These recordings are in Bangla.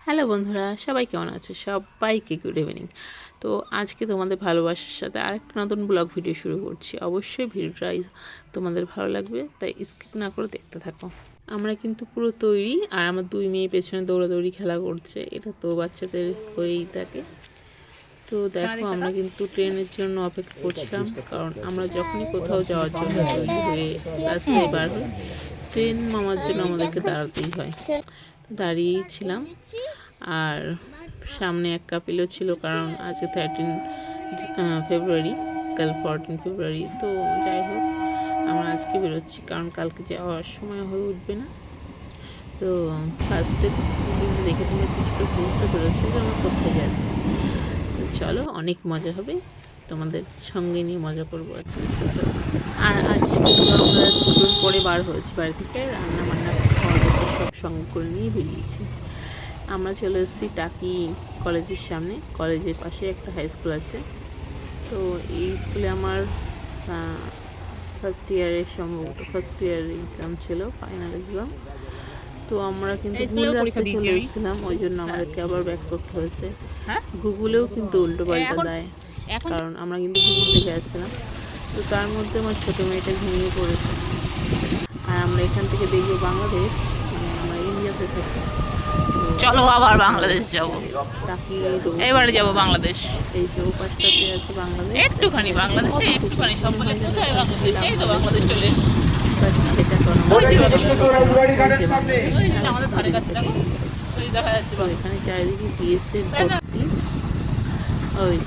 হ্যালো বন্ধুরা, সবাই কেমন আছে? সবাইকে গুড ইভিনিং। তো আজকে তোমাদের ভালোবাসার সাথে আরেকটা নতুন ব্লগ ভিডিও শুরু করছি। অবশ্যই ভিডিওটা তোমাদের ভালো লাগবে, তাই স্কিপ না করে দেখতে থাকো। আমরা কিন্তু পুরো তৈরি, আর আমার দুই মেয়ে পেছনে দৌড়াদৌড়ি খেলা করছে। এটা তো বাচ্চাদের হয়েই থাকে। তো দেখো, আমরা কিন্তু ট্রেনের জন্য অপেক্ষা করছিলাম, কারণ আমরা যখনই কোথাও যাওয়ার জন্য তৈরি হয়ে রাস্তায় বার হই, ট্রেন মামার জন্য আমাদেরকে দাঁড়াতেই হয়। দাঁড়িয়েই ছিলাম। আর সামনে এক কাপিলও ছিল, কারণ আজকে 13 ফেব্রুয়ারি, কাল 14 ফেব্রুয়ারি। তো যাই হোক, আমরা আজকে বেরোচ্ছি, কারণ কালকে যাওয়ার সময় হয়ে উঠবে না। তো ফার্স্টে দেখে তোমরা কিছুটা বুঝতে পেরেছি যে আমরা কোথায় যাচ্ছি। তো চলো, অনেক মজা হবে, তোমাদের সঙ্গে নিয়ে মজা করবো আজকে। আর আজকে আমরা দুপুর পরে বার হয়েছি বাড়ি থেকে, রান্না বান্না সব সঙ্গে করে নিয়ে বেরিয়েছি। আমরা চলে এসেছি টাকি কলেজের সামনে। কলেজের পাশে একটা হাই স্কুল আছে। তো এই স্কুলে আমার ফার্স্ট ইয়ারের সম্ভবত ফার্স্ট ইয়ার এক্সাম ছিল, ফাইনাল এক্সাম। তো আমরা কিন্তু ভুল রাস্তায় চলে এসেছিলাম, ওই জন্য আমাদেরকে আবার ব্যাক করতে হয়েছে। গুগলেও কিন্তু উল্টো পাল্টা দেয়, কারণ আমরা কিন্তু গুগল দেখে আসছিলাম। তো তার মধ্যে আমার ছোটো মেয়েটা ঘুমিয়ে পড়েছে। আর আমরা এখান থেকে দেখবো বাংলাদেশ, মানে আমরা ইন্ডিয়াতে থাকি। চলো আবার বাংলাদেশ যাব, এবারে যাব বাংলাদেশ। এই যে ও পাশটাতে আছে বাংলাদেশ, একটুখানি বাংলাদেশে একটুখানি সব বলে কোথায় বাংলাদেশ, এই তো বাংলাদেশ চলে এসেছি। আমাদের ধারে কাছে দেখো, ওই দেখা যাচ্ছে এখানে চারিদিকে বিএসএফ ভর্তি ওই।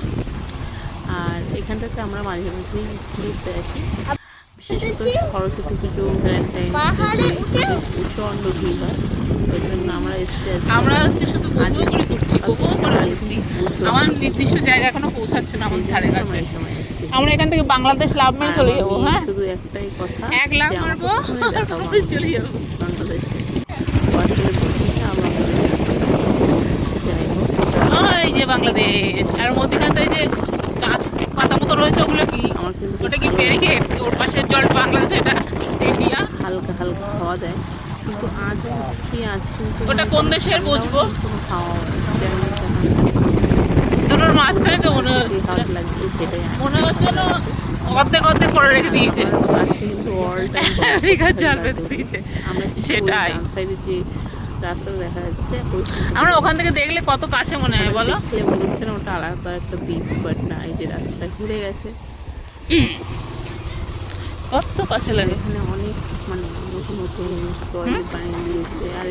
আর এখানটাতে আমরা মাঝে মাঝেই ঘুরতে আসি, বিশেষ করে সরস্বতী পুজো, ভ্যালেন্টাইন প্রচণ্ড ভিড় হয়। ওই জন্য আমরা এসছি। আমরা হচ্ছে শুধু বকুয়া করে ঘুরছি, আমার নির্দিষ্ট জায়গা এখনো পৌঁছাচ্ছে না আমাদের ধারে কাছে। আমরা এখান থেকে বাংলাদেশ লাভ মেরে চলে যাবো। হ্যাঁ, শুধু একটাই কথা, এক লাভ মারবো চলে যাবো বাংলাদেশ। এই যে বাংলাদেশ, আর মধ্যখানে তো এই যে গাছ পাতা মতো রয়েছে, ওগুলো কি? আমার কিন্তু ওটা কি ব্যারিকেড? ওর পাশে জল বাংলাদেশ, এটা ইন্ডিয়া। হালকা হালকা খাওয়া দেয়, কিন্তু আজ আসছি, আজ কিন্তু ওটা কোন দেশের বুঝবো? কোনো খাওয়া দুটোর মাঝখানে তো মনে হচ্ছে, লাগছে, সেটাই মনে হচ্ছে না অর্ধেক অর্ধেক করে রেখে দিয়েছে, কিন্তু অল টাইম সেটাই। সাইডে যে রাস্তা দেখা যাচ্ছে, আমরা ওখান থেকে দেখলে কত কাছে মনে হয় বলো? মনে হচ্ছে না ওটা আলাদা একটা দ্বীপ, বাট না, এই যে রাস্তাটা ঘুরে গেছে, কত কাছে লাগে। এখানে অনেক মানে নতুন নতুন টয়লেট বানিয়ে দিয়েছে। আর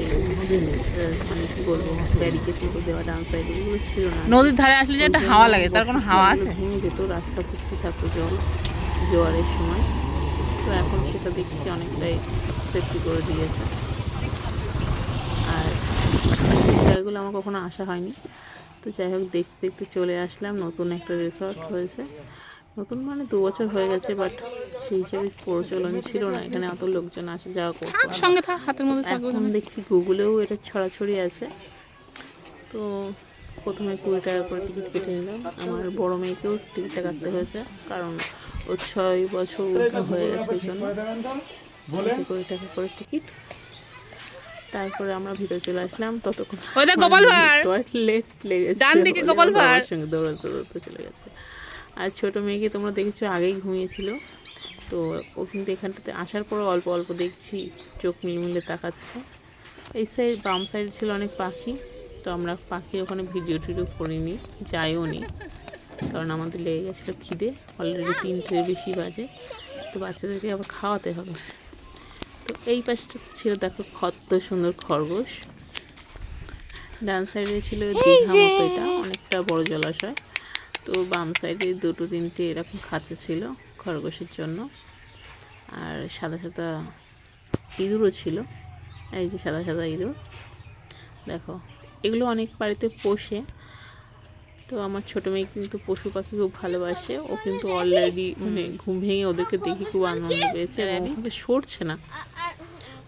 মানে কি বলবো, ব্যারিকেড মতো দেওয়া ডান সাইডে, এগুলো ছিল না। নদীর ধারে আসলে যে একটা হাওয়া লাগে, তার কোনো হাওয়া আছে? ভেঙে যেত, রাস্তা ভর্তি থাকতো জল জোয়ারের সময়। তো এখন সেটা দেখছি অনেকটাই সেফটি করে দিয়েছে। আর জায়গাগুলো আমার কখনো আসা হয়নি। তো যাই হোক, দেখতে দেখতে চলে আসলাম। নতুন একটা রিসর্ট হয়েছে, নতুন মানে 2 বছর হয়ে গেছে, বাট সেই হিসেবে প্রচলন ছিল না, এখানে অত লোকজন আসা যাওয়া করতো। সঙ্গে থাক, হাতের মধ্যে থাকবে। এখন দেখছি গুগলেও এটা ছড়াছড়ি আছে। তো প্রথমে 20 টাকা করে টিকিট কেটে নিলাম। আমার বড় মেয়েকেও টিকিটটা কাটতে হয়েছে, কারণ ওর 6 বছর হয়ে গেছে, ওই জন্য 20 টাকা করে টিকিট। তারপরে আমরা ভিতরে চলে আসলাম। ততক্ষণ টয়লেট লেগেছে, সঙ্গে দৌড়াতে চলে গেছে। আর ছোটো মেয়েকে তোমরা দেখেছো আগেই ঘুমিয়েছিল। তো ও কিন্তু এখানটাতে আসার পর অল্প অল্প দেখছি চোখ মিলমিলে তাকাচ্ছে। এই সাইড বাম সাইড ছিল অনেক পাখি, তো আমরা পাখির ওখানে ভিডিও টিডিও করিনি, যাইও নি, কারণ আমাদের লেগে গেছিলো খিদে। অলরেডি 3টের বেশি বাজে, তো বাচ্চাদেরকে আবার খাওয়াতে হবে। তো এই পাশটা ছিল দেখো কত সুন্দর খরগোশ। ডান সাইডে ছিল দীঘা মতো, এটা অনেকটা বড় জলাশয়। তো বাম সাইডে 2-3টে এরকম খাঁচা ছিল খরগোশের জন্য। আর সাদা সাদা ইঁদুরও ছিল, এই যে সাদা সাদা ইঁদুর দেখো। এগুলো অনেক বাড়িতে পোষে। তো আমার ছোটো মেয়ে কিন্তু পশু পাখি খুব ভালোবাসে, ও কিন্তু অলরেডি মানে ঘুম ভেঙে ওদেরকে দেখে খুব আনন্দ পেয়েছে, ওখানে সরছে না।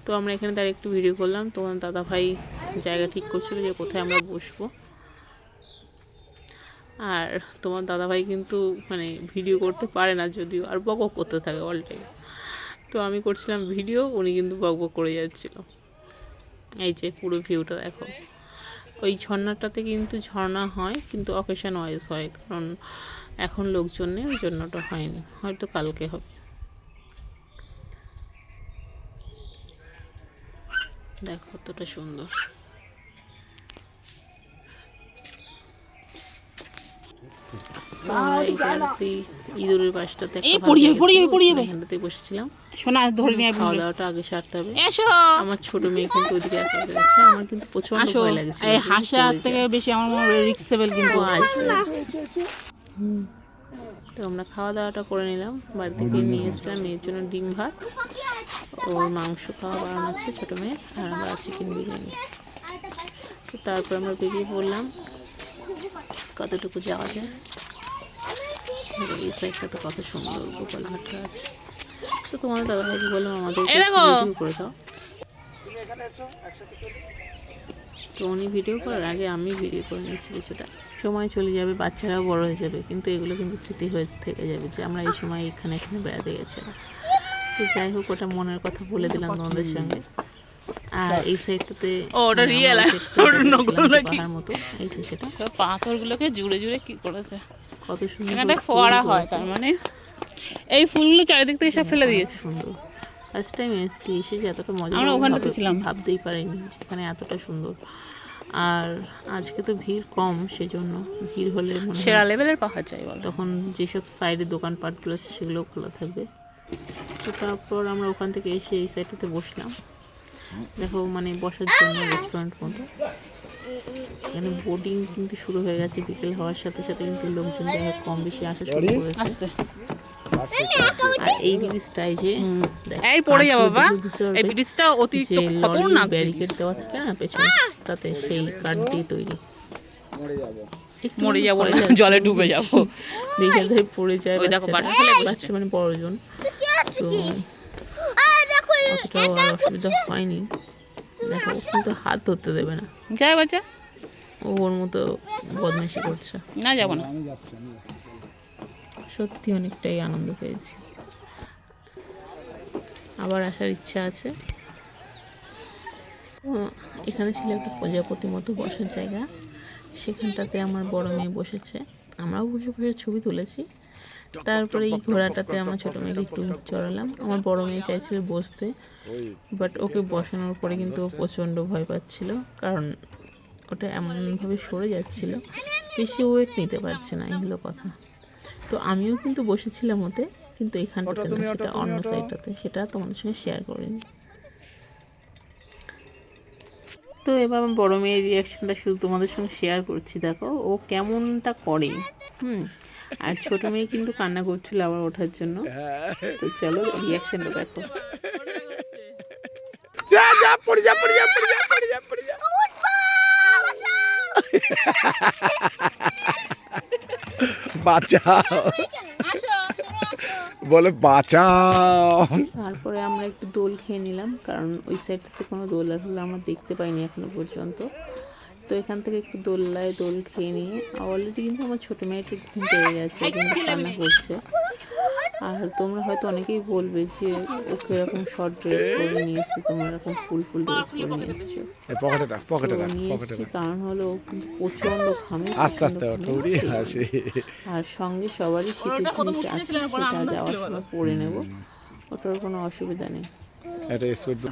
তো আমরা এখানে তার একটু ভিডিও করলাম। তোমার দাদা ভাই জায়গা ঠিক করছিল যে কোথায় আমরা বসবো। আর তোমার দাদাভাই কিন্তু মানে ভিডিও করতে পারে না যদিও, আর বক বক করতে থাকে অল টাইম। তো আমি করছিলাম ভিডিও, উনি কিন্তু বক বক করে যাচ্ছিল। এই যে পুরো ভিউটা দেখো। ওই ঝর্ণাটাতে কিন্তু ঝর্ণা হয়, কিন্তু অকেশন ওয়াইজ হয়, কারণ এখন লোকজন নেই, ওই জন্য ওটা হয়নি, হয়তো কালকে হবে। দেখো কতটা সুন্দর। ইঁদুরের পাশটাতে এখানটাতে বসেছিলাম। খাওয়া দাওয়াটা আগে সারতে হবে। আমার ছোট মেয়ে কিন্তু ওইদিকে একা একা গেছে, আমার কিন্তু প্রচন্ড ভয় লাগছে। এই হাঁসের থেকে বেশি আমার মনে হয় রিক্সেবল কিন্তু আসবে। তো আমরা খাওয়া দাওয়াটা করে নিলাম, বাড়ি থেকে নিয়ে এসেছিলাম মেয়ের জন্য ডিম ভাত, ওর মাংস খাওয়া বাড়ানো আছে ছোটো মেয়ে, আর আমরা চিকেন বিরিয়ানি। তো তারপর আমরা বেরিয়ে পড়লাম, কতটুকু যাওয়া যায়। এই সাইডটা তো কত সুন্দর গোপাল ভাটটা আছে। তো তোমাদের দাদাভাইকে বললাম আমাদের ভিডিও করে দাও, তো উনি ভিডিও করার আগে আমি ভিডিও করে নিয়েছি কিছুটা। সময় চলে যাবে, বাচ্চারাও বড় হয়ে যাবে, কিন্তু এগুলো কিন্তু স্মৃতি হয়ে থেকে যাবে যে আমরা এই সময় এখানে বেড়াতে গেছিলাম। তো যাই হোক, ওটা মনের কথা বলে দিলাম তোমাদের সঙ্গে। আর এই সাইডটাতে ওটা রিয়েল পাহাড় মতো, এই যে সেটা পাথরগুলোকে জুড়ে জুড়ে কি করেছে, কত সুন্দর এখানটা ফোয়ারা হয়, তার মানে এই ফুলগুলো চারিদিক থেকে সব ফেলে দিয়েছে। সুন্দর, ফার্স্ট টাইম এসেছি, এসে যে এতটা মজা আমরা ওখানটাতে ছিলাম, ভাবতেই পারিনি যেখানে এতটা সুন্দর। আর আজকে তো ভিড় কম, সেজন্য ভিড় হলে সেরা লেভেলের পাহাড় চাই বলো, তখন যেসব সাইডে দোকানপাটগুলো আছে সেগুলোও খোলা থাকবে। তো তারপর আমরা ওখান থেকে এসে এই সাইডটাতে বসলাম। দেখো মানে বসার জন্য রেস্টুরেন্ট মতো, এখানে বোটিং কিন্তু শুরু হয়ে গেছে। বিকেল হওয়ার সাথে সাথে কিন্তু লোকজন কম বেশি আসা শুরু করেছে। আর এই ব্রিজটাই যে এই পড়ে যাবে বাবা, এই ব্রিজটা অতিরিক্ত খতরনাক, ব্যারিকেড দেওয়া থাকে না পেছনটাতে, সেই কাঠ দিয়ে তৈরি। মরে যাবো না, জলে ডুবে যাবো, ব্রিজের ধরে পড়ে যায় বাচ্চা, মানে বড়জন। তো অতটাও আর অসুবিধা হয়নি। দেখো কিন্তু হাত ধরতে দেবে না, যায় বাচ্চা, ও ওর মতো বদমাইশি করছে। না যাবো না, সত্যি অনেকটাই আনন্দ পেয়েছি, আবার আসার ইচ্ছা আছে। এখানে ছিল একটা প্রজাপতি মতো বসার জায়গা, সেখানটাতে আমার বড় মেয়ে বসেছে, আমরাও বসে বসে ছবি তুলেছি। তারপরে এই ঘোড়াটাতে আমার ছোটো মেয়েকে একটু চড়ালাম। আমার বড় মেয়ে চাইছিল বসতে, বাট ওকে বসানোর পরে কিন্তু ও প্রচণ্ড ভয় পাচ্ছিল, কারণ ওটা এমনভাবে সরে যাচ্ছিল, বেশি ওয়েট নিতে পারছে না, এই হলো কথা। তো আমিও কিন্তু বসেছিলাম ওতে, কিন্তু এখানটাতে না, সেটা অন্য সাইডটাতে, সেটা তোমাদের সঙ্গে শেয়ার করিনি। তো এবার আমার বড়ো মেয়ের রিয়াকশনটা শুধু তোমাদের সঙ্গে শেয়ার করছি, দেখো ও কেমনটা করে। আর ছোটো মেয়ে কিন্তু কান্না করছিল আবার ওঠার জন্য। তো চলো রিয়াকশনটা দেখো। বাঁচাও বলে, বাঁচাও। তারপরে আমরা একটু দোল খেয়ে নিলাম, কারণ ওই সাইডটাতে কোনো দোল আর হলো আমরা দেখতে পাইনি এখনো পর্যন্ত। তো এখান থেকে একটু দোল্লায় দোল খেয়ে নিয়ে, অলরেডি কিন্তু আমার ছোটো মেয়েটি ঘুম পেয়ে গেছে, কিন্তু কান্না করছে। আর তোমরা হয়তো অনেকেই বলবে যে ওকে এরকম শর্ট ড্রেস পরে নিয়ে এসছো, তোমরা এরকম ফুল ড্রেস পরে নিয়ে এসছো। নিয়ে এসছি কারণ হলো কিন্তু প্রচণ্ড ঘামে, আর সঙ্গে সবারই শীতের জিনিস আছে, সেটা যাওয়ার সময় পরে নেব, ওটার কোনো অসুবিধা নেই।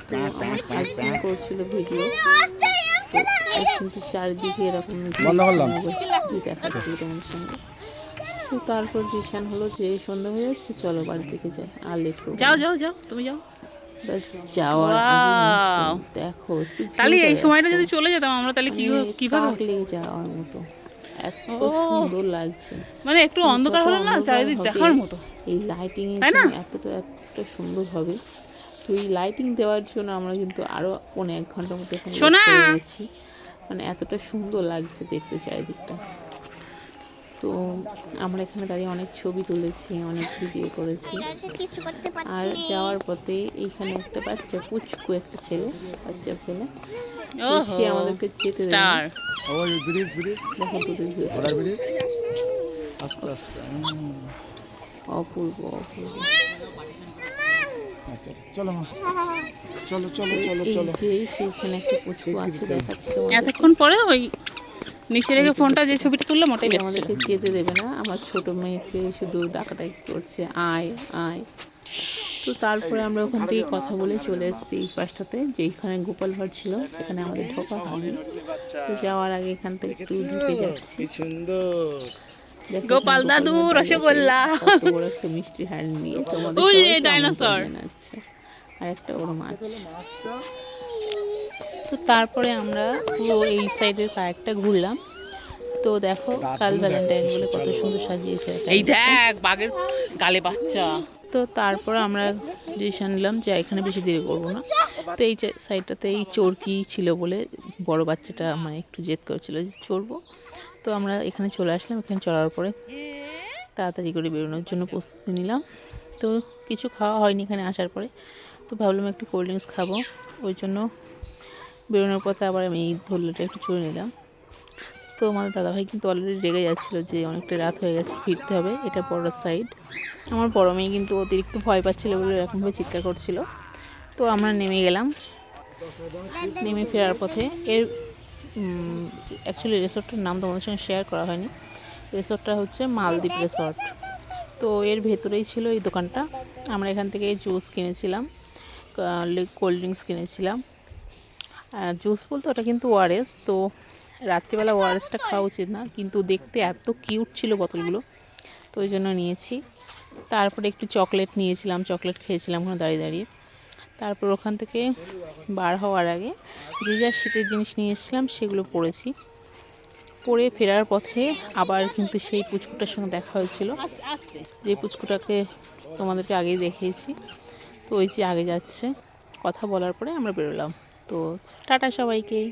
তো আমার হাজবেন্ড করছিল ভিডিও, কিন্তু চারিদিকে এরকম দেখাচ্ছিল তোমার সঙ্গে। তো তারপর ডিসিশন হলো যে সন্ধ্যা হয়ে যাচ্ছে, চলো বাড়ি থেকে যাই, আর লেট করবো। যাও যাও যাও, তুমি যাও। ব্যাস যাওয়ার দেখো, তাহলে এই সময়টা যদি চলে যেতাম আমরা, তাহলে কিভাবে লেগে যাওয়ার মতো, এত সুন্দর লাগছে। মানে একটু অন্ধকার হলো না, চারিদিক দেখার মতো, এই লাইটিং এতটা সুন্দর হবে। তো এই লাইটিং দেওয়ার জন্য আমরা কিন্তু আরো 1 ঘন্টার মতো এখানে গেছি, মানে এতটা সুন্দর লাগছে দেখতে চারিদিকটা। তো আমরা এখানে দাঁড়িয়ে অনেক ছবি তুলেছি, অনেক ভিডিও করেছি। আর যাওয়ার পথে এইখানে একটা বাচ্চা পুচকু একটা ছেলে, বাচ্চা ছেলে, সে আমাদেরকে যেতে দেয়। অপূর্ব অপূর্ব। আচ্ছা চলো মা, চলো চলো চলো এই চলো। যে সেখানে একটা পুচকু আছে, দেখাচ্ছি তোমাদের। এতক্ষণ পরে ওই নিচে রেখে ফোনটা যে ছবিটা তুললাম ওটাই এসেছিল। আমাদেরকে যেতে দেবে না, আমার ছোট মেয়েকে শুধু ডাকাডাকি করছে, আয় আয়। তো তারপরে আমরা ওখান থেকে কথা বলে চলে এসেছি এই পাশটাতে, যেখানে গোপাল ভাঁড় ছিল, সেখানে আমাদের ঢোকা হয়নি। তো যাওয়ার আগে এখান থেকে একটু ঢুকে যাচ্ছি। কি সুন্দর। দেখো গোপাল ওখানে দাদু, ভাঁড় দাঁড়িয়ে আছে, রসগোল্লা। কত বড় একটা মিষ্টি হাড়ি নিয়ে তোমাদের ওই যে সবাইকে ডাইনোসর। আমন্ত্রণ জানাচ্ছে। আর একটা ওর মাছ। তো তারপরে আমরা পুরো এই সাইডের পার্কটা ঘুরলাম। তো দেখো কাল ভ্যালেন্টাইন বলে কত সুন্দর সাজিয়েছে এখানে। এই দেখ বাঘের গালে বাচ্চা। তো তারপর আমরা ডিসিশন নিলাম যে এখানে বেশি দেরি করবো না। তো এই সাইডটাতে এই চোরকি ছিল বলে বড় বাচ্চাটা মানে একটু জেদ করেছিল যে চড়বো। তো আমরা এখানে চলে আসলাম। এখানে চড়ার পরে তাড়াতাড়ি করে বেরোনোর জন্য প্রস্তুতি নিলাম। তো কিছু খাওয়া হয়নি এখানে আসার পরে। তো ভাবলাম একটু কোল্ড ড্রিঙ্কস খাবো, ওই জন্য বেরোনোর পথে আবার আমি এই ধরলাটা একটু চড়ে নিলাম। তো আমাদের দাদাভাই কিন্তু অলরেডি রেগে যাচ্ছিলো যে অনেকটা রাত হয়ে গেছে, ফিরতে হবে। এটা বড় সাইড। আমার বড় মেয়ে কিন্তু অতিরিক্ত ভয় পাচ্ছিলো বলে এরকমভাবে চিৎকার করছিল। তো আমরা নেমে গেলাম। নেমে ফেরার পথে এর অ্যাকচুয়ালি রিসর্টটার নাম তোমাদের সঙ্গে শেয়ার করা হয়নি। রিসর্টটা হচ্ছে মালদ্বীপ রিসর্ট। তো এর ভেতরেই ছিল এই দোকানটা। আমরা এখান থেকে জুস কিনেছিলাম, কোল্ড ড্রিঙ্কস কিনেছিলাম। আর জুস বলতে ওটা কিন্তু ওআরএস। তো রাত্রিবেলা ওআরএসটা খাওয়া উচিত না, কিন্তু দেখতে এত কিউট ছিল বোতলগুলো, তো ওই জন্য নিয়েছি। তারপরে একটু চকলেট নিয়েছিলাম, চকলেট খেয়েছিলাম ওখানে দাঁড়িয়ে দাঁড়িয়ে। তারপর ওখান থেকে বার হওয়ার আগে যে যা শীতের জিনিস নিয়ে এসেছিলাম সেগুলো পরেছি। পরে ফেরার পথে আবার কিন্তু সেই পুচকুটার সঙ্গে দেখা হয়েছিল, যে পুচকুটাকে তোমাদেরকে আগেই দেখিয়েছি। তো ওই যে আগে যাচ্ছে, কথা বলার পরে আমরা বেরোলাম। তো টাটা সবাইকেই।